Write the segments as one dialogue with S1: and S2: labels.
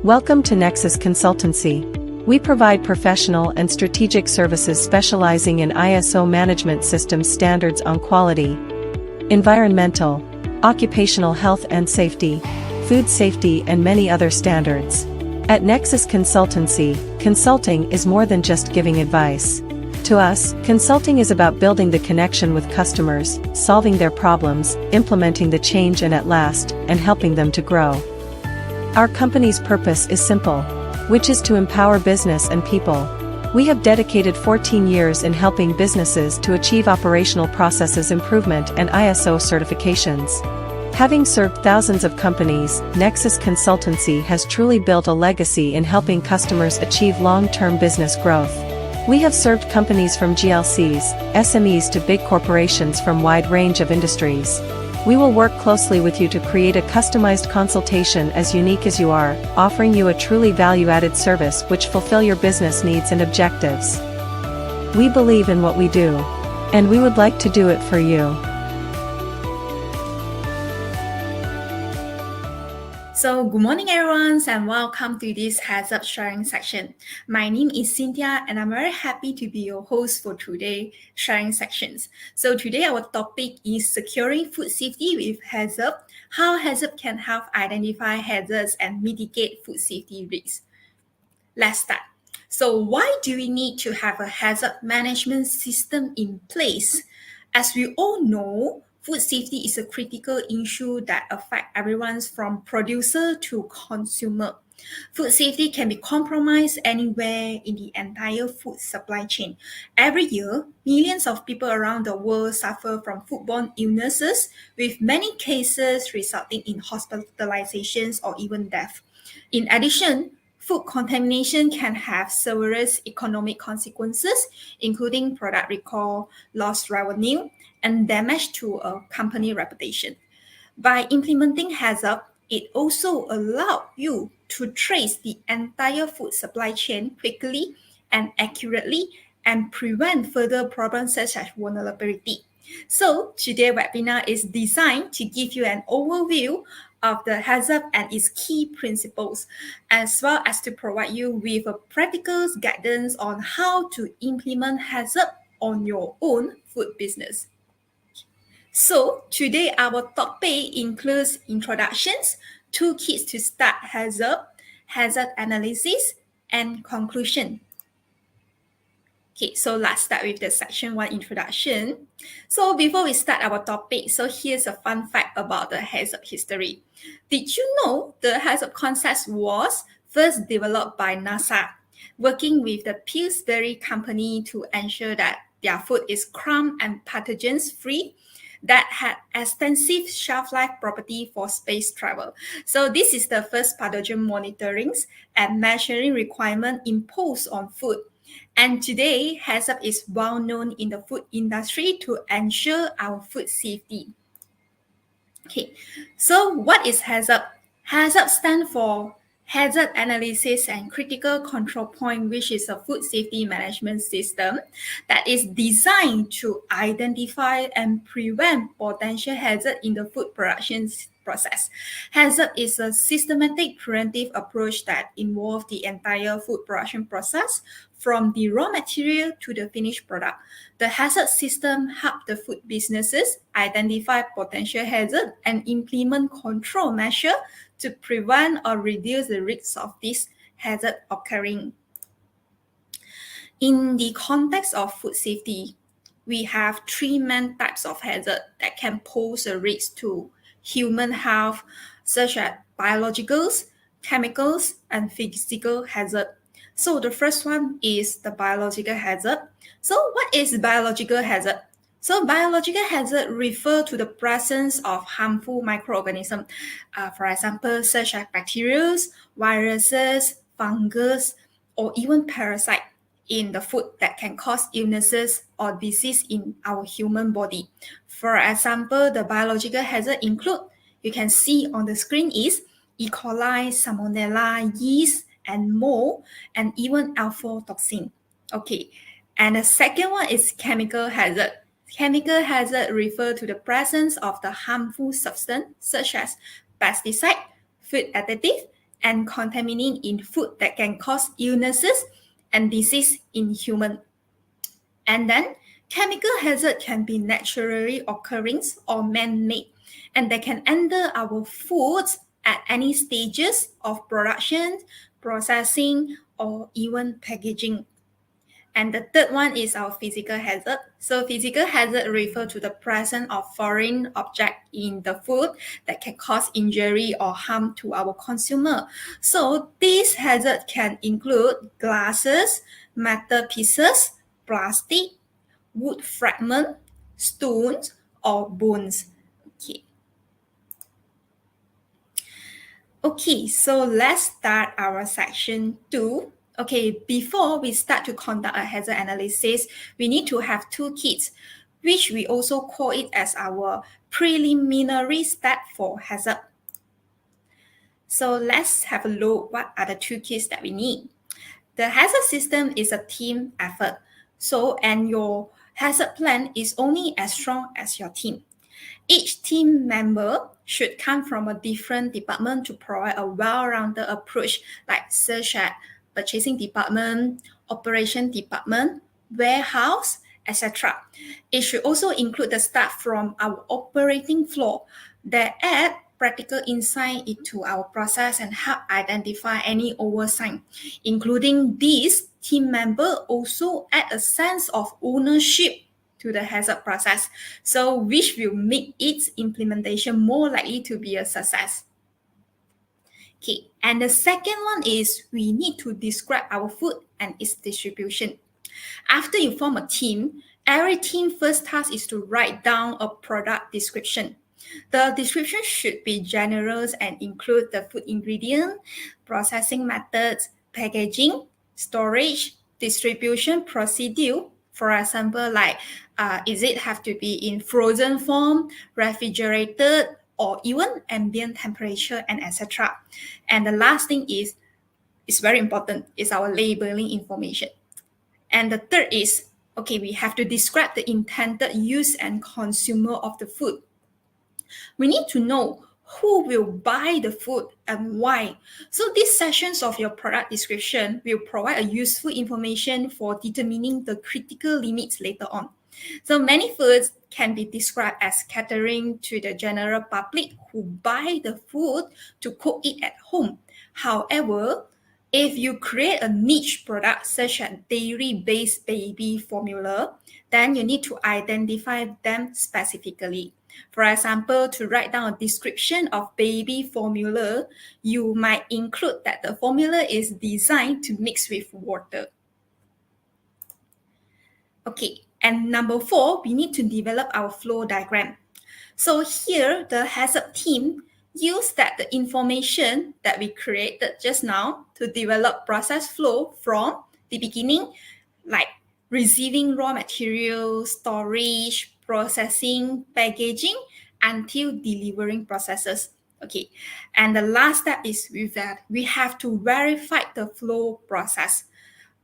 S1: Welcome to Nexus Consultancy. We provide professional and strategic services specializing in ISO management systems standards on quality, environmental, occupational health and safety, food safety and many other standards. At Nexus Consultancy, consulting is more than just giving advice. To us, consulting is about building the connection with customers, solving their problems, implementing the change and at last, and helping them to grow. Our company's purpose is simple, which is to empower business and people. We have dedicated 14 years in helping businesses to achieve operational processes improvement and ISO certifications. Having served thousands of companies, Nexus Consultancy has truly built a legacy in helping customers achieve long-term business growth. We have served companies from GLCs, SMEs to big corporations from wide range of industries. We will work closely with you to create a customized consultation as unique as you are, offering you a truly value-added service which fulfill your business needs and objectives. We believe in what we do, and we would like to do it for you.
S2: So good morning everyone and welcome to this HACCP sharing section. My name is Cynthia and I'm very happy to be your host for today's sharing sections. So today our topic is securing food safety with HACCP, how HACCP can help identify hazards and mitigate food safety risks. Let's start. So why do we need to have a hazard management system in place? As we all know, food safety is a critical issue that affects everyone from producer to consumer. Food safety can be compromised anywhere in the entire food supply chain. Every year, millions of people around the world suffer from foodborne illnesses, with many cases resulting in hospitalizations or even death. In addition, food contamination can have serious economic consequences, including product recall, lost revenue, and damage to a company reputation. By implementing HACCP, it also allows you to trace the entire food supply chain quickly and accurately and prevent further problems such as vulnerability. So today's webinar is designed to give you an overview of the HACCP and its key principles, as well as to provide you with a practical guidance on how to implement HACCP on your own food business. So today our topic includes introductions, toolkits to start HACCP, hazard analysis, and conclusion. Okay, so let's start with the section 1 introduction. So before we start our topic, so here's a fun fact about the HACCP history. Did you know the HACCP concept was first developed by NASA, working with the Pillsbury company to ensure that their food is crumb and pathogens free, that had extensive shelf life property for space travel. So this is the first pathogen monitoring and measuring requirement imposed on food. And today, HACCP is well known in the food industry to ensure our food safety. Okay, so what is HACCP? HACCP stands for Hazard Analysis and Critical Control Point, which is a food safety management system that is designed to identify and prevent potential hazards in the food production process. HACCP is a systematic preventive approach that involves the entire food production process from the raw material to the finished product. The HACCP system helps the food businesses identify potential hazards and implement control measures to prevent or reduce the risks of this hazard occurring. In the context of food safety, we have three main types of hazard that can pose a risk to human health, such as biologicals, chemicals, and physical hazard. So the first one is the biological hazard. So what is biological hazard? So biological hazard refer to the presence of harmful microorganisms, for example, such as bacteria, viruses, fungus, or even parasites in the food that can cause illnesses or disease in our human body. For example, the biological hazard include, you can see on the screen is E. coli, Salmonella, yeast, and mold, and even aflatoxin. Okay, and the second one is chemical hazard. Chemical hazard refer to the presence of the harmful substance such as pesticide, food additive, and contaminating in food that can cause illnesses and disease in human. And then chemical hazard can be naturally occurring or man-made, and they can enter our foods at any stages of production, processing, or even packaging. And the third one is our physical hazard. So physical hazard refer to the presence of foreign object in the food that can cause injury or harm to our consumer. So these hazards can include glasses, metal pieces, plastic, wood fragment, stones, or bones. Okay, so let's start our section 2. Okay, before we start to conduct a hazard analysis, we need to have two kits, which we also call it as our preliminary step for hazard. So let's have a look what are the two kits that we need. The hazard system is a team effort. And your hazard plan is only as strong as your team. Each team member should come from a different department to provide a well-rounded approach, like such as purchasing department, operation department, warehouse, etc. It should also include the staff from our operating floor that add practical insight into our process and help identify any oversight. Including these team members also add a sense of ownership to the hazard process, so which will make its implementation more likely to be a success. Okay, and the second one is we need to describe our food and its distribution. After you form a team, every team first task is to write down a product description. The description should be generous and include the food ingredient, processing methods, packaging, storage, distribution procedure. For example, like is it have to be in frozen form, refrigerated, or even ambient temperature, and etc. And the last thing is very important, is our labeling information. And the third is, okay, we have to describe the intended use and consumer of the food. We need to know who will buy the food and why. So these sections of your product description will provide a useful information for determining the critical limits later on. So many foods can be described as catering to the general public who buy the food to cook it at home. However, if you create a niche product such as dairy-based baby formula, then you need to identify them specifically. For example, to write down a description of baby formula, you might include that the formula is designed to mix with water. Okay, and number 4, we need to develop our flow diagram. So here, the hazard team use that the information that we created just now to develop process flow from the beginning, like receiving raw materials, storage, processing, packaging, until delivering processes. Okay, and the last step is with that we have to verify the flow process.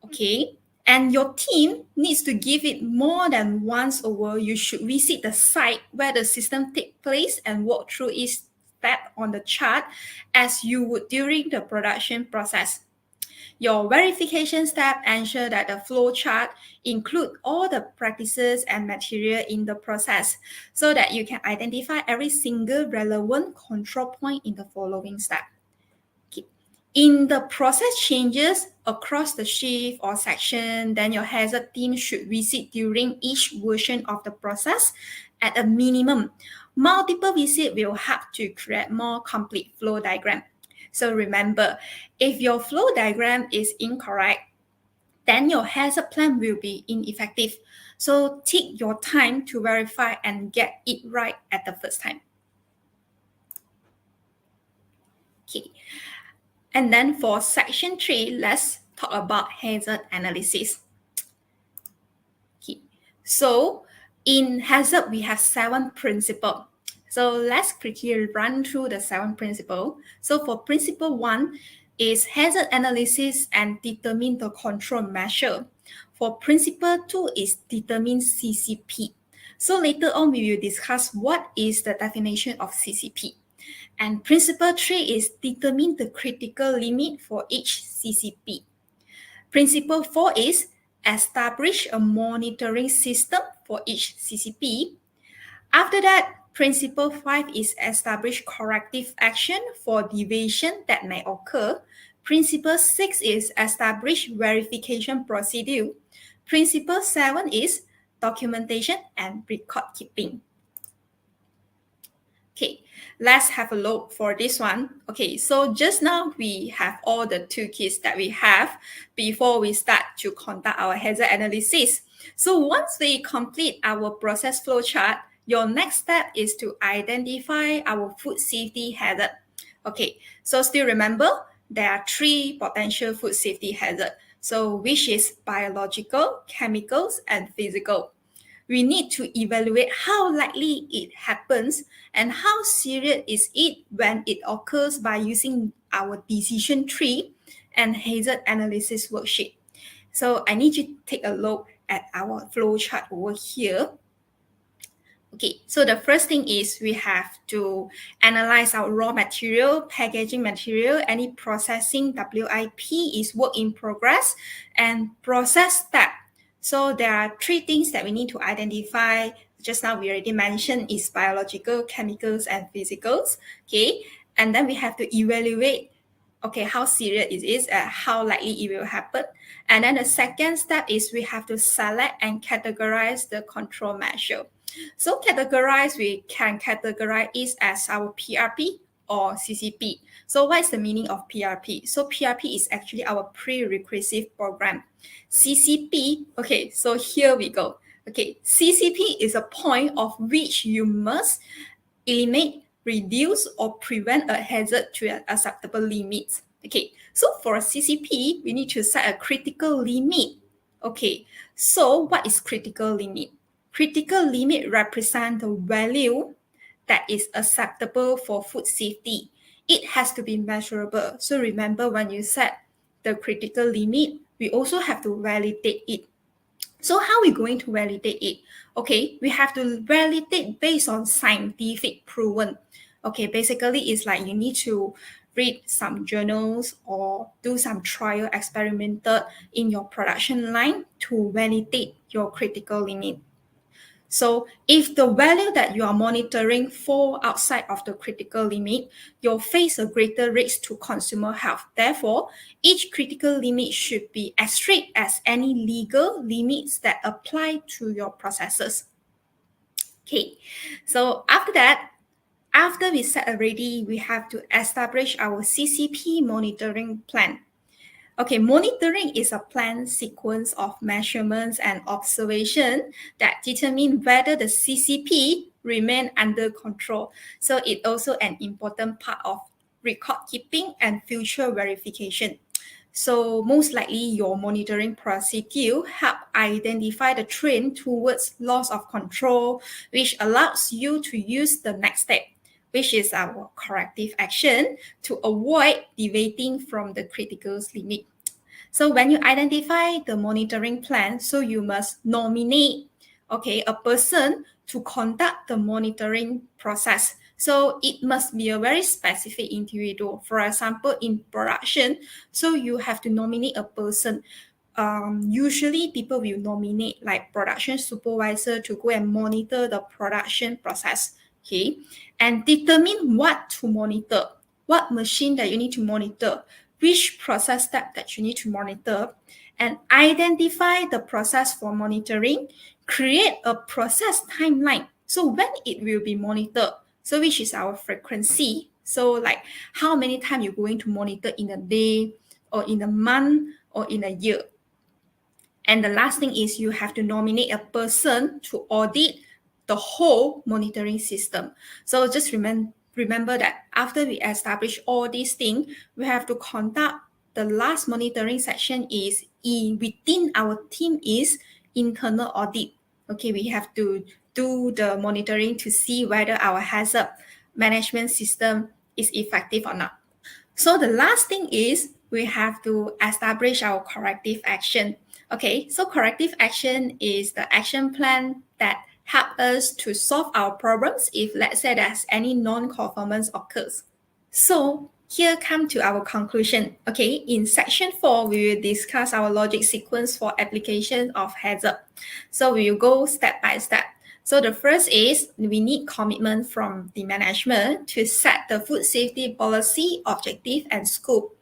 S2: Okay, and your team needs to give it more than once over. You should visit the site where the system takes place and walk through each step on the chart as you would during the production process. Your verification step ensure that the flow chart include all the practices and material in the process so that you can identify every single relevant control point in the following step. Okay. In the process changes across the shift or section, then your hazard team should visit during each version of the process at a minimum. Multiple visits will help to create more complete flow diagram. So remember, if your flow diagram is incorrect, then your hazard plan will be ineffective. So take your time to verify and get it right at the first time. Okay. And then for section 3, let's talk about hazard analysis. Okay. So in hazard, we have 7 principles. So let's quickly run through the 7 principles. So for principle 1 is hazard analysis and determine the control measure. For principle 2 is determine CCP. So later on, we will discuss what is the definition of CCP. And principle 3 is determine the critical limit for each CCP. Principle 4 is establish a monitoring system for each CCP. After that, principle 5 is establish corrective action for deviation that may occur. Principle 6 is establish verification procedure. Principle 7 is documentation and record keeping. Okay, let's have a look for this one. Okay, so just now we have all the toolkits that we have before we start to conduct our hazard analysis. So once we complete our process flow chart, your next step is to identify our food safety hazard. Okay, so still remember, there are 3 potential food safety hazards. So which is biological, chemicals, and physical. We need to evaluate how likely it happens and how serious is it when it occurs by using our decision tree and hazard analysis worksheet. So I need you to take a look at our flow chart over here. Okay, so the first thing is we have to analyze our raw material, packaging material, any processing WIP is work in progress, and process step. So there are 3 things that we need to identify. Just now we already mentioned is biological, chemicals, and physicals. Okay, and then we have to evaluate how serious it is, how likely it will happen. And then the second step is we have to select and categorize the control measure. So we can categorize it as our PRP or CCP. So what is the meaning of PRP? So PRP is actually our prerequisite program. CCP, okay, so here we go. Okay, CCP is a point of which you must eliminate, reduce, or prevent a hazard to an acceptable limit. Okay, so for a CCP, we need to set a critical limit. Okay, so what is critical limit? Critical limit represents the value that is acceptable for food safety. It has to be measurable. So remember, when you set the critical limit, we also have to validate it. So how are we going to validate it? Okay, we have to validate based on scientific proven. Okay, basically it's like you need to read some journals or do some trial experimented in your production line to validate your critical limit. So if the value that you are monitoring fall outside of the critical limit, you'll face a greater risk to consumer health. Therefore, each critical limit should be as strict as any legal limits that apply to your processes. Okay, so after we set already, we have to establish our CCP monitoring plan. Okay, monitoring is a planned sequence of measurements and observation that determine whether the CCP remain under control. So it's also an important part of record keeping and future verification. So most likely your monitoring procedure help identify the trend towards loss of control, which allows you to use the next step, which is our corrective action to avoid deviating from the critical limit. So when you identify the monitoring plan, so you must nominate a person to conduct the monitoring process. So it must be a very specific individual. For example, in production, so you have to nominate a person. Usually people will nominate like production supervisor to go and monitor the production process. Okay, and determine what to monitor, what machine that you need to monitor, which process step that you need to monitor, and identify the process for monitoring, create a process timeline. So when it will be monitored, so which is our frequency. So like how many times you're going to monitor in a day or in a month or in a year. And the last thing is you have to nominate a person to audit the whole monitoring system. So just remember that after we establish all these things, we have to conduct the last monitoring section is within our team is internal audit. Okay, we have to do the monitoring to see whether our hazard management system is effective or not. So the last thing is we have to establish our corrective action. Okay, so corrective action is the action plan that help us to solve our problems if, let's say, there's any non-conformance occurs. So here come to our conclusion. Okay, in section 4, we will discuss our logic sequence for application of HACCP. So we will go step by step. So the first is we need commitment from the management to set the food safety policy, objective, and scope.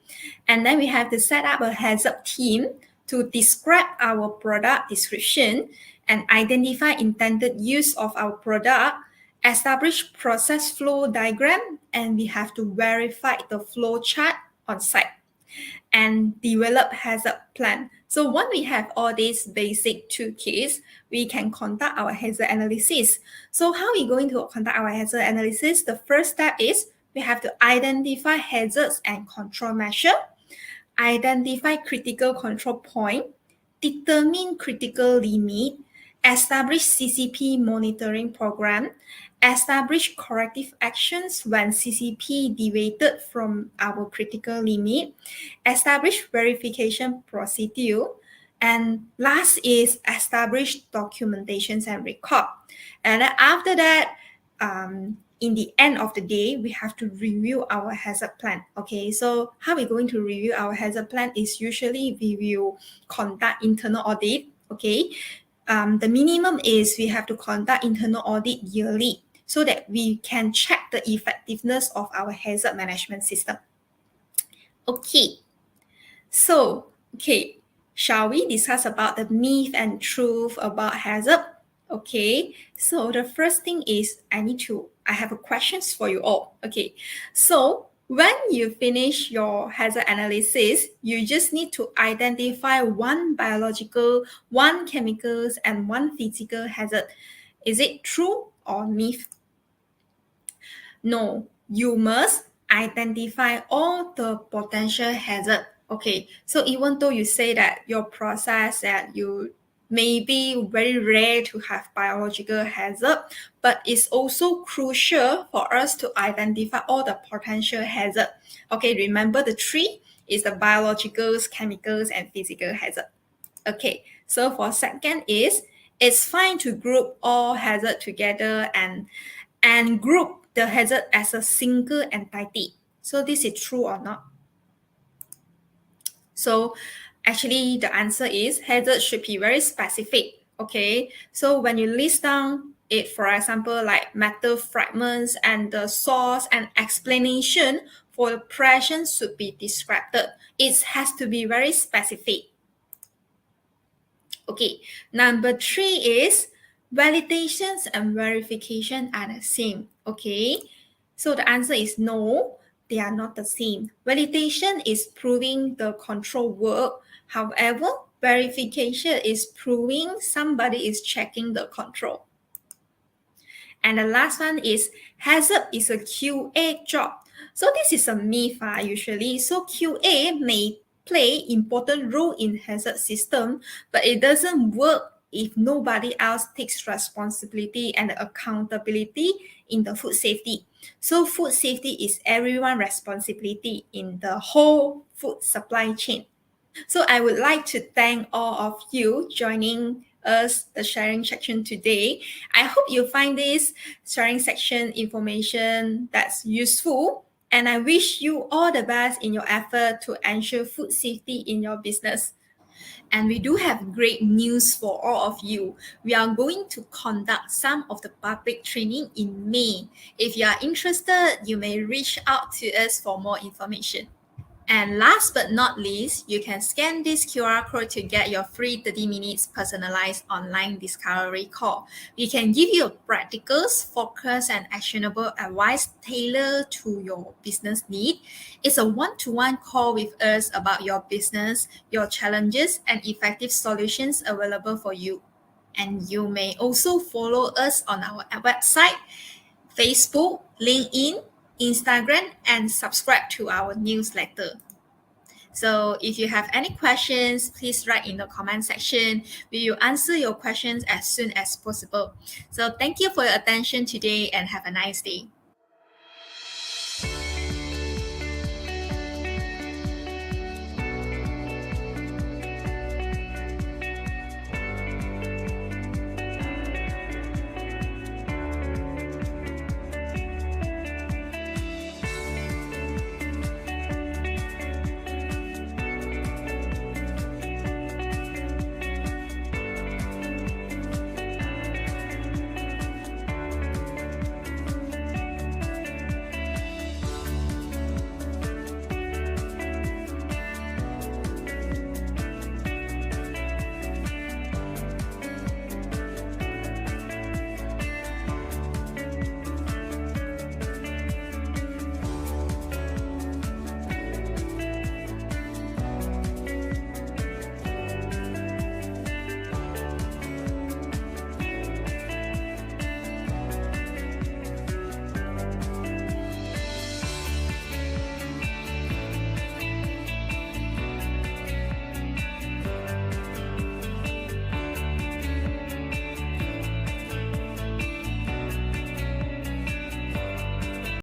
S2: And then we have to set up a HACCP team to describe our product description and identify intended use of our product, establish process flow diagram, and we have to verify the flow chart on site and develop HACCP plan. So once we have all these basic toolkits, we can conduct our HACCP analysis. So how are we going to conduct our HACCP analysis? The first step is we have to identify hazards and control measure, identify critical control point, determine critical limit, establish CCP monitoring program, establish corrective actions when CCP deviated from our critical limit, establish verification procedure, and last is establish documentations and record. And then after that, in the end of the day, we have to review our HACCP plan. Okay, so how we're going to review our HACCP plan is usually we will conduct internal audit. Okay, the minimum is we have to conduct internal audit yearly so that we can check the effectiveness of our HACCP management system. Okay, so shall we discuss about the myth and truth about HACCP? Okay, so the first thing is I have a questions for you all. Okay, so when you finish your HACCP analysis, you just need to identify one biological, one chemicals, and one physical hazard. Is it true or myth? No, you must identify all the potential hazard. Okay, so even though you say that your process that you may be very rare to have biological hazard, but it's also crucial for us to identify all the potential hazard. Okay, remember the three is the biologicals, chemicals, and physical hazard. Okay, so for second is it's fine to group all hazard together and group the hazard as a single entity. So this is true or not? So actually the answer is hazard should be very specific. Okay, so when you list down it, for example, like metal fragments and the source and explanation for the pressure should be described. It has to be very specific. Okay, number 3 is validations and verification are the same. Okay, so the answer is no, they are not the same. Validation is proving the control work. However, verification is proving somebody is checking the control. And the last one is HACCP is a QA job. So this is a myth usually. So QA may play important role in HACCP system, but it doesn't work if nobody else takes responsibility and accountability in the food safety. So food safety is everyone's responsibility in the whole food supply chain. So I would like to thank all of you joining us the sharing section today. I hope you find this sharing section information that's useful, and I wish you all the best in your effort to ensure food safety in your business. And we do have great news for all of you. We are going to conduct some of the public training in May. If you are interested, you may reach out to us for more information. And last but not least, you can scan this QR code to get your free 30 minutes personalized online discovery call. We can give you practicals, focus, and actionable advice tailored to your business need. It's a one-to-one call with us about your business, your challenges, and effective solutions available for you. And you may also follow us on our website, Facebook, LinkedIn, Instagram, and subscribe to our newsletter. So if you have any questions, please write in the comment section. We will answer your questions as soon as possible. So thank you for your attention today and have a nice day.